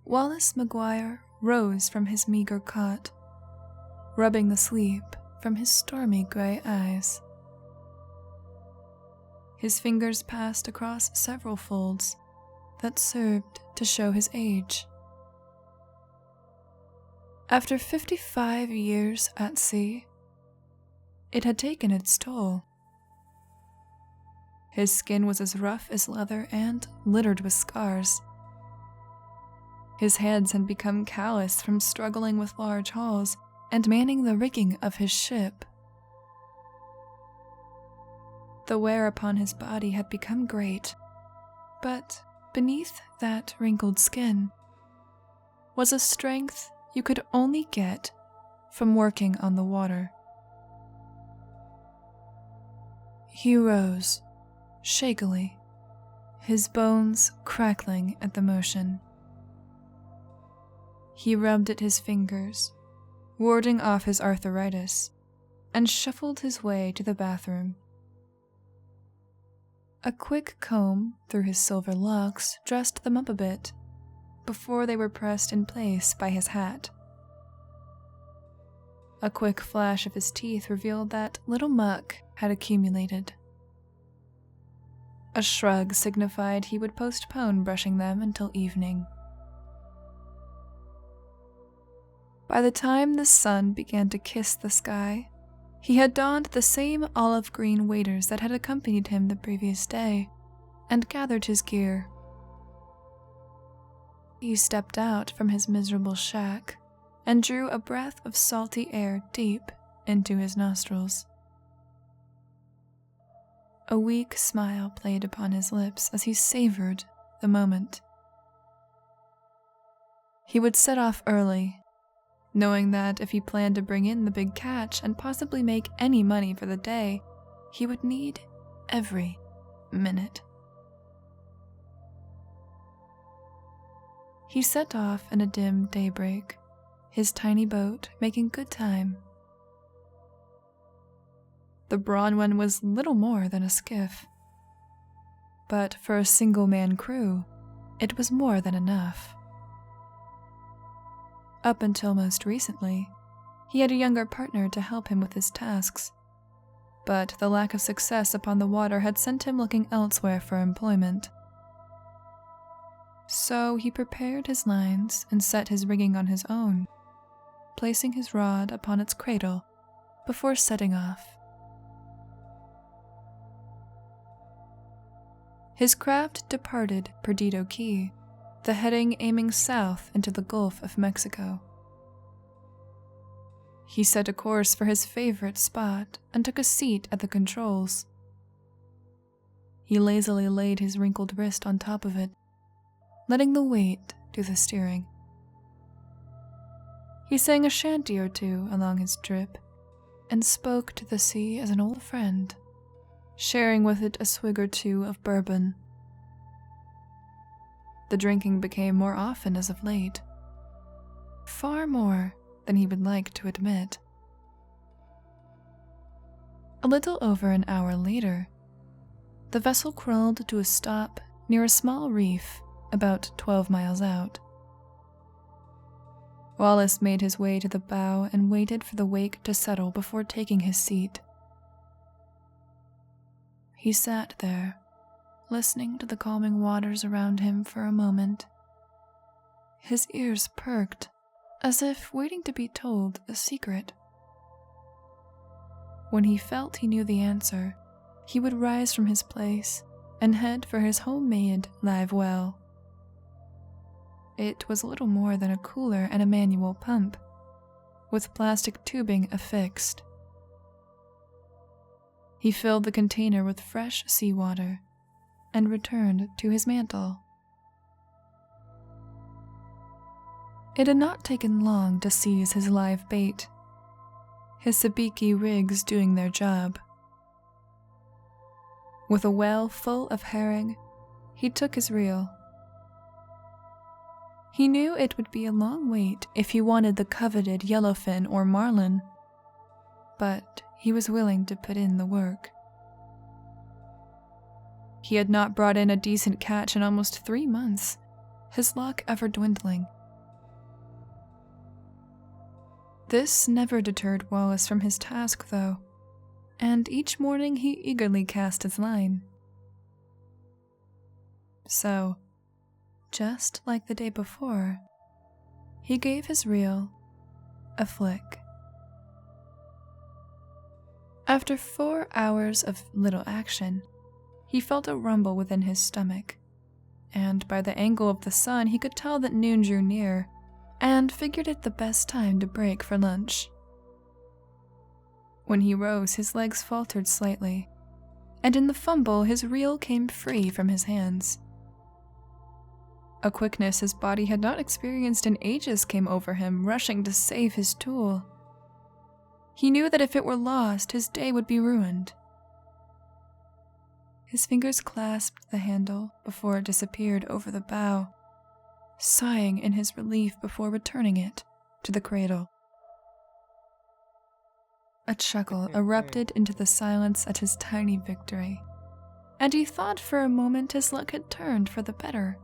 Wallace Maguire rose from his meager cot, rubbing the sleep from his stormy gray eyes. His fingers passed across several folds that served to show his age. After 55 years at sea, it had taken its toll. His skin was as rough as leather and littered with scars. His hands had become callous from struggling with large hauls and manning the rigging of his ship. The wear upon his body had become great, but beneath that wrinkled skin was a strength you could only get from working on the water. He rose, shakily, his bones crackling at the motion. He rubbed at his fingers, warding off his arthritis, and shuffled his way to the bathroom. A quick comb through his silver locks dressed them up a bit, before they were pressed in place by his hat. A quick flash of his teeth revealed that little muck had accumulated. A shrug signified he would postpone brushing them until evening. By the time the sun began to kiss the sky, he had donned the same olive-green waders that had accompanied him the previous day, and gathered his gear. He stepped out from his miserable shack and drew a breath of salty air deep into his nostrils. A weak smile played upon his lips as he savored the moment. He would set off early, knowing that if he planned to bring in the big catch and possibly make any money for the day, he would need every minute. He set off in a dim daybreak, his tiny boat making good time. The Bronwyn was little more than a skiff, but for a single-man crew, it was more than enough. Up until most recently, he had a younger partner to help him with his tasks, but the lack of success upon the water had sent him looking elsewhere for employment. So he prepared his lines and set his rigging on his own, placing his rod upon its cradle before setting off. His craft departed Perdido Key, the heading aiming south into the Gulf of Mexico. He set a course for his favorite spot and took a seat at the controls. He lazily laid his wrinkled wrist on top of it, letting the weight do the steering. He sang a shanty or two along his trip and spoke to the sea as an old friend, sharing with it a swig or two of bourbon. The drinking became more often as of late, far more than he would like to admit. A little over an hour later, the vessel crawled to a stop near a small reef about 12 miles out. Wallace made his way to the bow and waited for the wake to settle before taking his seat. He sat there, listening to the calming waters around him for a moment. His ears perked, as if waiting to be told a secret. When he felt he knew the answer, he would rise from his place and head for his homemade live well. It was little more than a cooler and a manual pump, with plastic tubing affixed. He filled the container with fresh seawater and returned to his mantle. It had not taken long to seize his live bait, his sabiki rigs doing their job. With a well full of herring, he took his reel. He knew it would be a long wait if he wanted the coveted yellowfin or marlin, but he was willing to put in the work. He had not brought in a decent catch in almost 3 months, his luck ever dwindling This never deterred Wallace from his task, though, and each morning he eagerly cast his line. So, just like the day before, he gave his reel a flick. After 4 hours of little action, he felt a rumble within his stomach, and by the angle of the sun he could tell that noon drew near, and figured it the best time to break for lunch. When he rose, his legs faltered slightly, and in the fumble his reel came free from his hands. A quickness his body had not experienced in ages came over him, rushing to save his tool. He knew that if it were lost, his day would be ruined. His fingers clasped the handle before it disappeared over the bow, sighing in his relief before returning it to the cradle. A chuckle erupted into the silence at his tiny victory, and he thought for a moment his luck had turned for the better.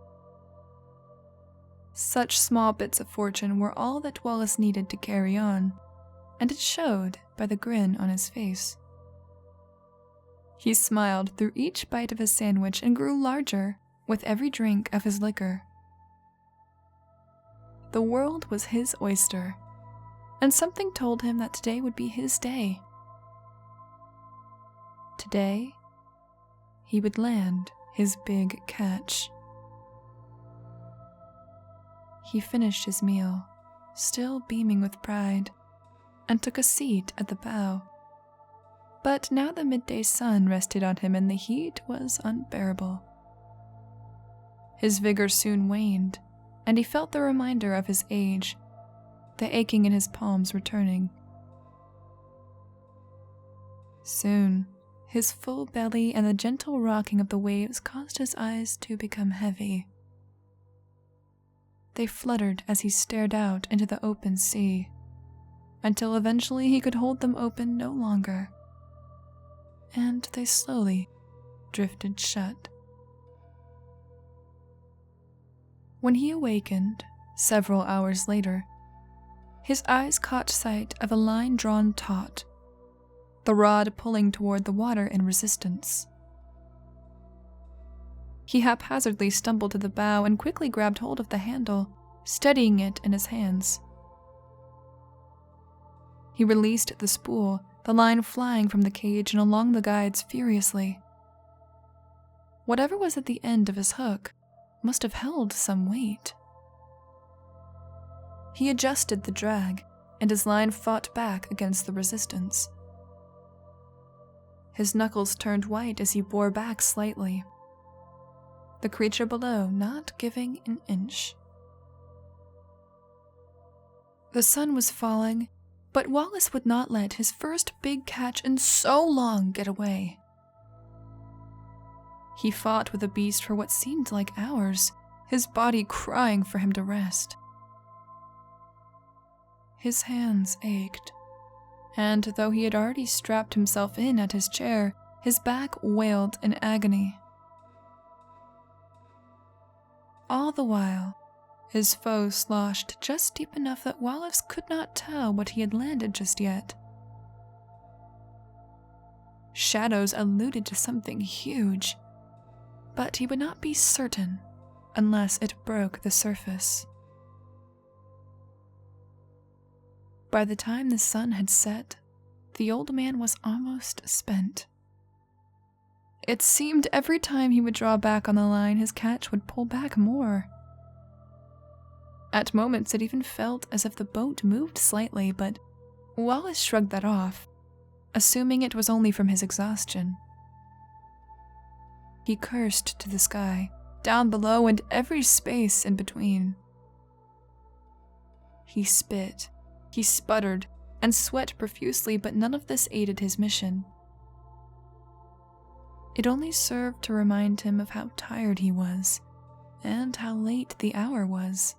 Such small bits of fortune were all that Wallace needed to carry on, and it showed by the grin on his face. He smiled through each bite of his sandwich and grew larger with every drink of his liquor. The world was his oyster, and something told him that today would be his day. Today, he would land his big catch. He finished his meal, still beaming with pride, and took a seat at the bow. But now the midday sun rested on him and the heat was unbearable. His vigor soon waned, and he felt the reminder of his age, the aching in his palms returning. Soon, his full belly and the gentle rocking of the waves caused his eyes to become heavy. They fluttered as he stared out into the open sea, until eventually he could hold them open no longer, and they slowly drifted shut. When he awakened, several hours later, his eyes caught sight of a line drawn taut, the rod pulling toward the water in resistance. He haphazardly stumbled to the bow and quickly grabbed hold of the handle, steadying it in his hands. He released the spool, the line flying from the cage and along the guides furiously. Whatever was at the end of his hook must have held some weight. He adjusted the drag, and his line fought back against the resistance. His knuckles turned white as he bore back slightly, the creature below not giving an inch. The sun was falling, but Wallace would not let his first big catch in so long get away. He fought with the beast for what seemed like hours, his body crying for him to rest. His hands ached, and though he had already strapped himself in at his chair, his back wailed in agony. All the while, his foe sloshed just deep enough that Wallace could not tell what he had landed just yet. Shadows alluded to something huge, but he would not be certain unless it broke the surface. By the time the sun had set, the old man was almost spent. It seemed every time he would draw back on the line, his catch would pull back more. At moments, it even felt as if the boat moved slightly, but Wallace shrugged that off, assuming it was only from his exhaustion. He cursed to the sky, down below, and every space in between. He spit, he sputtered, and sweat profusely, but none of this aided his mission. It only served to remind him of how tired he was, and how late the hour was.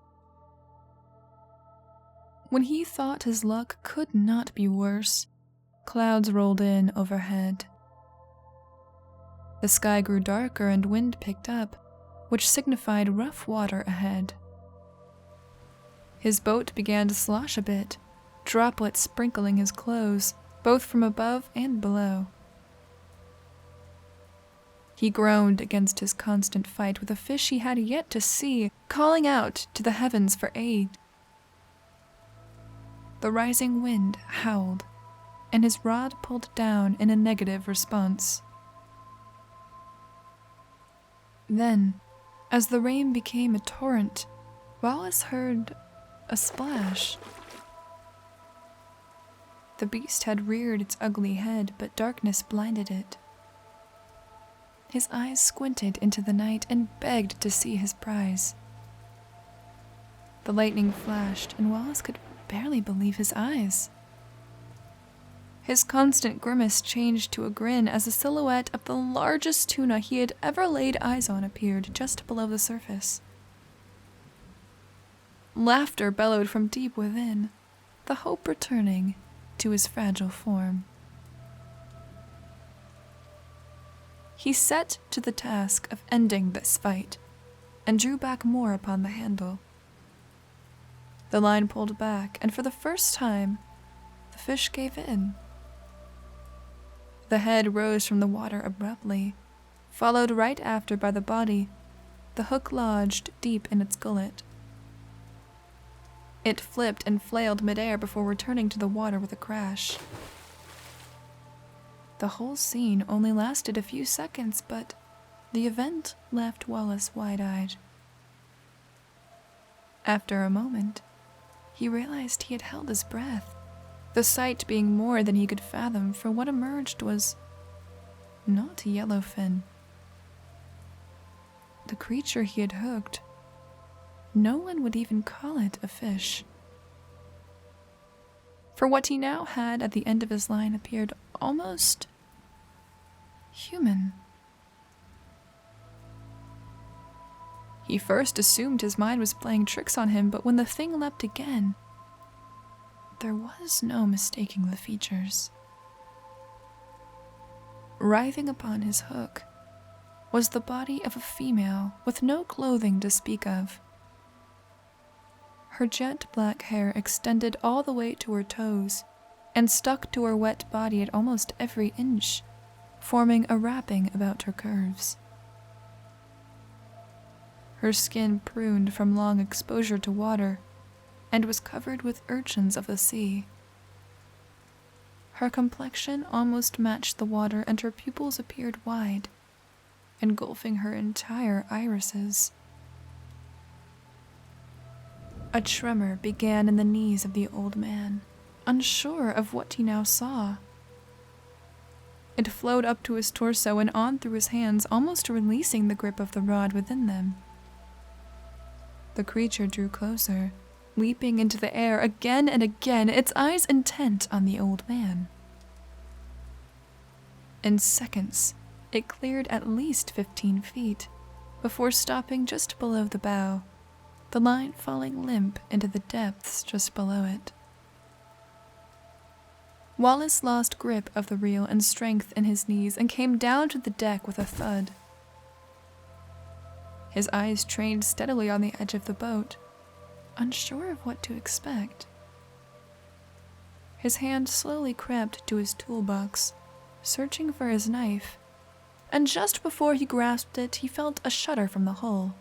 When he thought his luck could not be worse, clouds rolled in overhead. The sky grew darker and wind picked up, which signified rough water ahead. His boat began to slosh a bit, droplets sprinkling his clothes, both from above and below. He groaned against his constant fight with a fish he had yet to see, calling out to the heavens for aid. The rising wind howled, and his rod pulled down in a negative response. Then, as the rain became a torrent, Wallace heard a splash. The beast had reared its ugly head, but darkness blinded it. His eyes squinted into the night and begged to see his prize. The lightning flashed, and Wallace could barely believe his eyes. His constant grimace changed to a grin as the silhouette of the largest tuna he had ever laid eyes on appeared just below the surface. Laughter bellowed from deep within, the hope returning to his fragile form. He set to the task of ending this fight, and drew back more upon the handle. The line pulled back, and for the first time, the fish gave in. The head rose from the water abruptly, followed right after by the body, the hook lodged deep in its gullet. It flipped and flailed midair before returning to the water with a crash. The whole scene only lasted a few seconds, but the event left Wallace wide-eyed. After a moment, he realized he had held his breath, the sight being more than he could fathom, for what emerged was not a yellowfin. The creature he had hooked, no one would even call it a fish. For what he now had at the end of his line appeared almost human. He first assumed his mind was playing tricks on him, but when the thing leapt again, there was no mistaking the features. Writhing upon his hook was the body of a female with no clothing to speak of. Her jet black hair extended all the way to her toes and stuck to her wet body at almost every inch, forming a wrapping about her curves. Her skin pruned from long exposure to water and was covered with urchins of the sea. Her complexion almost matched the water, and her pupils appeared wide, engulfing her entire irises. A tremor began in the knees of the old man, unsure of what he now saw. It flowed up to his torso and on through his hands, almost releasing the grip of the rod within them. The creature drew closer, leaping into the air again and again, its eyes intent on the old man. In seconds, it cleared at least 15 feet, before stopping just below the bow, the line falling limp into the depths just below it. Wallace lost grip of the reel and strength in his knees and came down to the deck with a thud. His eyes trained steadily on the edge of the boat, unsure of what to expect. His hand slowly crept to his toolbox, searching for his knife, and just before he grasped it, he felt a shudder from the hull.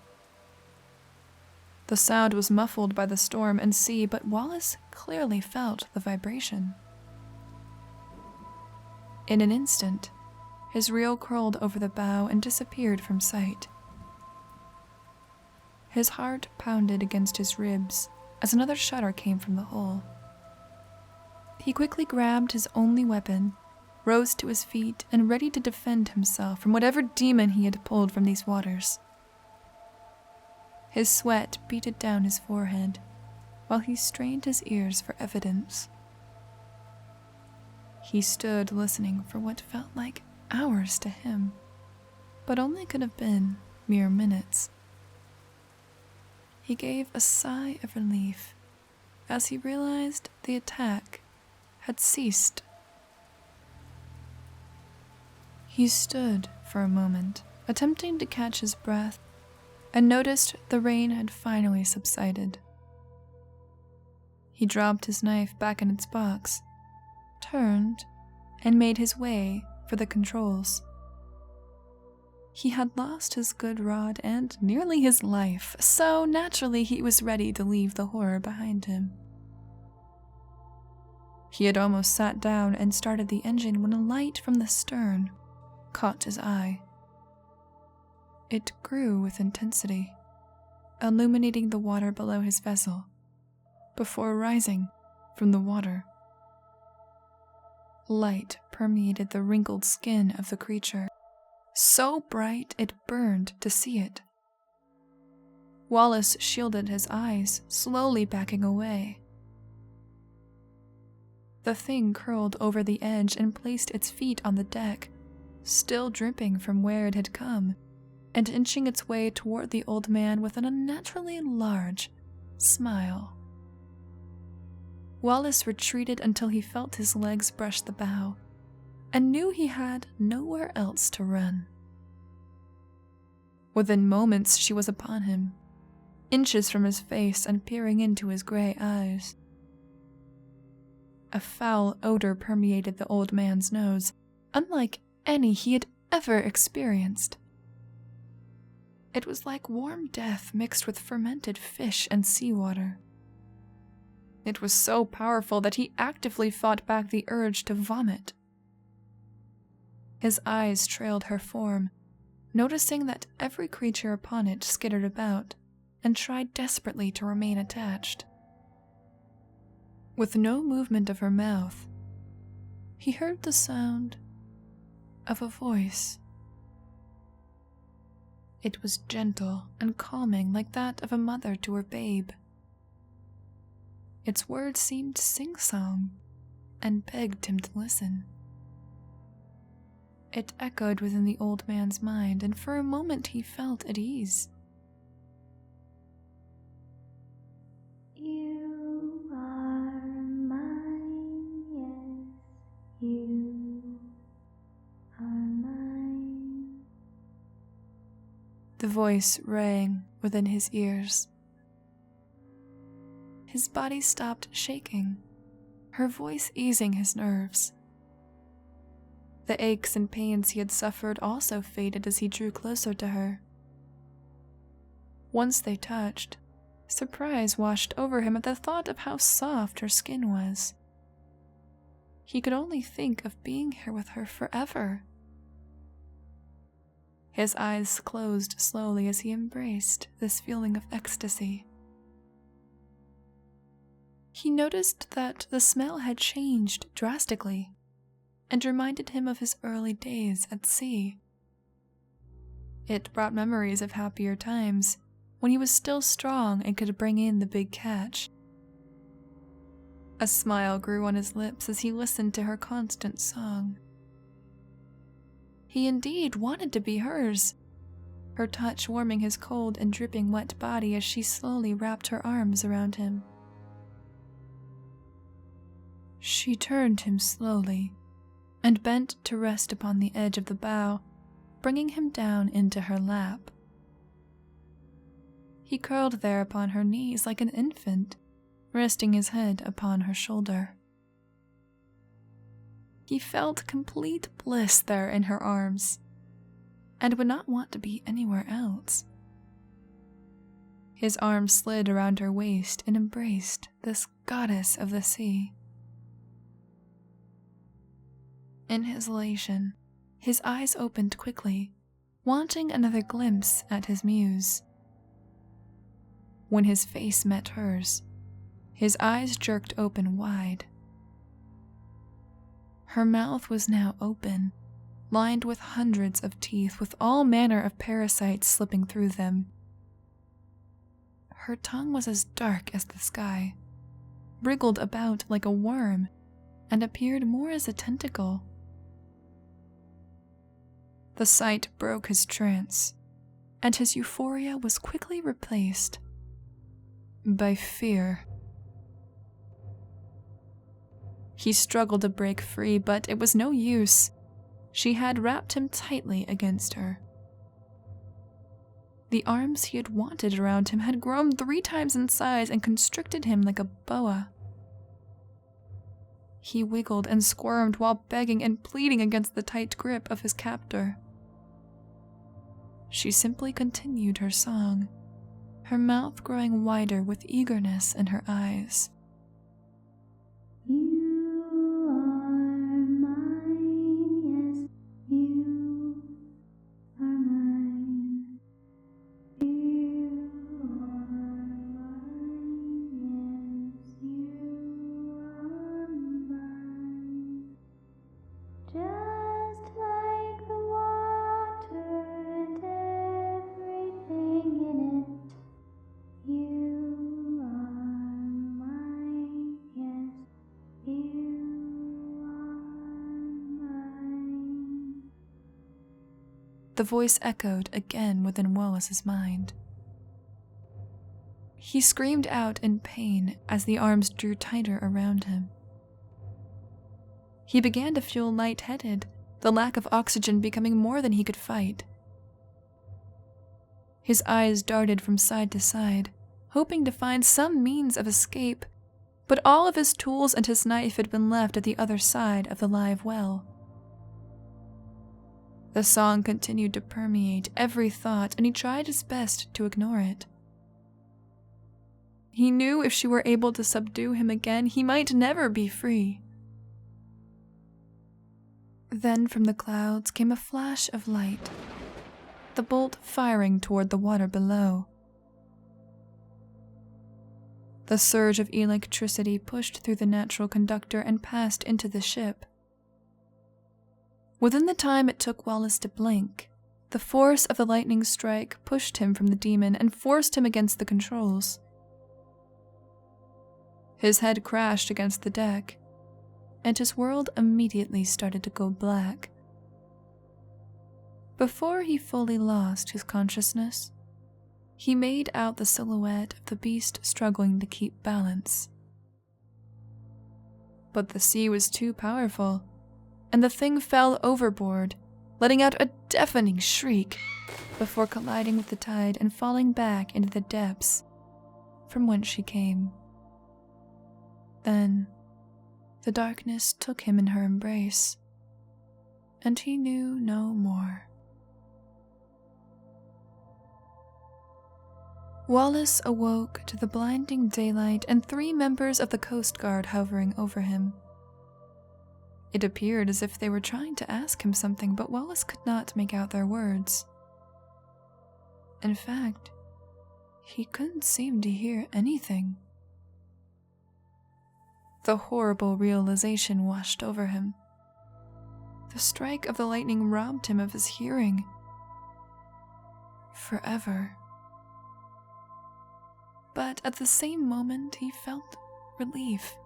The sound was muffled by the storm and sea, but Wallace clearly felt the vibration. In an instant, his reel curled over the bow and disappeared from sight. His heart pounded against his ribs as another shudder came from the hull. He quickly grabbed his only weapon, rose to his feet, and ready to defend himself from whatever demon he had pulled from these waters. His sweat beaded down his forehead, while he strained his ears for evidence. He stood listening for what felt like hours to him, but only could have been mere minutes. He gave a sigh of relief as he realized the attack had ceased. He stood for a moment, attempting to catch his breath, and noticed the rain had finally subsided. He dropped his knife back in its box, turned, and made his way for the controls. He had lost his good rod and nearly his life, so naturally he was ready to leave the horror behind him. He had almost sat down and started the engine when a light from the stern caught his eye. It grew with intensity, illuminating the water below his vessel, before rising from the water. Light permeated the wrinkled skin of the creature, so bright it burned to see it. Wallace shielded his eyes, slowly backing away. The thing curled over the edge and placed its feet on the deck, still dripping from where it had come, and inching its way toward the old man with an unnaturally large smile. Wallace retreated until he felt his legs brush the bow, and knew he had nowhere else to run. Within moments she was upon him, inches from his face and peering into his gray eyes. A foul odor permeated the old man's nose, unlike any he had ever experienced. It was like warm death mixed with fermented fish and seawater. It was so powerful that he actively fought back the urge to vomit. His eyes trailed her form, noticing that every creature upon it skittered about and tried desperately to remain attached. With no movement of her mouth, he heard the sound of a voice. It was gentle and calming, like that of a mother to her babe. Its words seemed sing-song and begged him to listen. It echoed within the old man's mind, and for a moment he felt at ease. You are mine, yes, you are mine. The voice rang within his ears. His body stopped shaking, her voice easing his nerves. The aches and pains he had suffered also faded as he drew closer to her. Once they touched, surprise washed over him at the thought of how soft her skin was. He could only think of being here with her forever. His eyes closed slowly as he embraced this feeling of ecstasy. He noticed that the smell had changed drastically and reminded him of his early days at sea. It brought memories of happier times when he was still strong and could bring in the big catch. A smile grew on his lips as he listened to her constant song. He indeed wanted to be hers, her touch warming his cold and dripping wet body as she slowly wrapped her arms around him. She turned him slowly and bent to rest upon the edge of the bow, bringing him down into her lap. He curled there upon her knees like an infant, resting his head upon her shoulder. He felt complete bliss there in her arms, and would not want to be anywhere else. His arms slid around her waist and embraced this goddess of the sea. In his elation, his eyes opened quickly, wanting another glimpse at his muse. When his face met hers, his eyes jerked open wide. Her mouth was now open, lined with hundreds of teeth with all manner of parasites slipping through them. Her tongue was as dark as the sky, wriggled about like a worm, and appeared more as a tentacle. The sight broke his trance, and his euphoria was quickly replaced by fear. He struggled to break free, but it was no use. She had wrapped him tightly against her. The arms he had wanted around him had grown 3 times in size and constricted him like a boa. He wiggled and squirmed while begging and pleading against the tight grip of his captor. She simply continued her song, her mouth growing wider with eagerness in her eyes. You are mine, yes, you are mine. You are mine, yes, you are mine. Just like the water and everything in it. You are mine, yes, you are mine. The voice echoed again within Wallace's mind. He screamed out in pain as the arms drew tighter around him. He began to feel lightheaded, the lack of oxygen becoming more than he could fight. His eyes darted from side to side, hoping to find some means of escape, but all of his tools and his knife had been left at the other side of the live well. The song continued to permeate every thought, and he tried his best to ignore it. He knew if she were able to subdue him again, he might never be free. Then from the clouds came a flash of light, the bolt firing toward the water below. The surge of electricity pushed through the natural conductor and passed into the ship. Within the time it took Wallace to blink, the force of the lightning strike pushed him from the demon and forced him against the controls. His head crashed against the deck, and his world immediately started to go black. Before he fully lost his consciousness, he made out the silhouette of the beast struggling to keep balance. But the sea was too powerful, and the thing fell overboard, letting out a deafening shriek before colliding with the tide and falling back into the depths from whence she came. Then, the darkness took him in her embrace, and he knew no more. Wallace awoke to the blinding daylight and 3 members of the Coast Guard hovering over him. It appeared as if they were trying to ask him something, but Wallace could not make out their words. In fact, he couldn't seem to hear anything. The horrible realization washed over him. The strike of the lightning robbed him of his hearing. Forever. But at the same moment, he felt relief.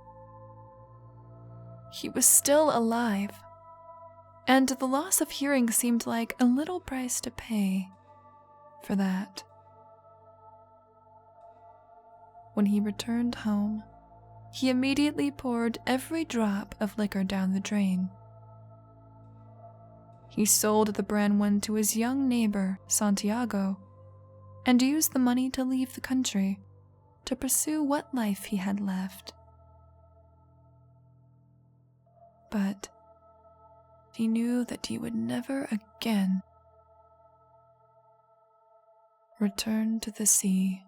He was still alive, and the loss of hearing seemed like a little price to pay for that. When he returned home, he immediately poured every drop of liquor down the drain. He sold the brand one to his young neighbor, Santiago, and used the money to leave the country to pursue what life he had left. But he knew that he would never again return to the sea.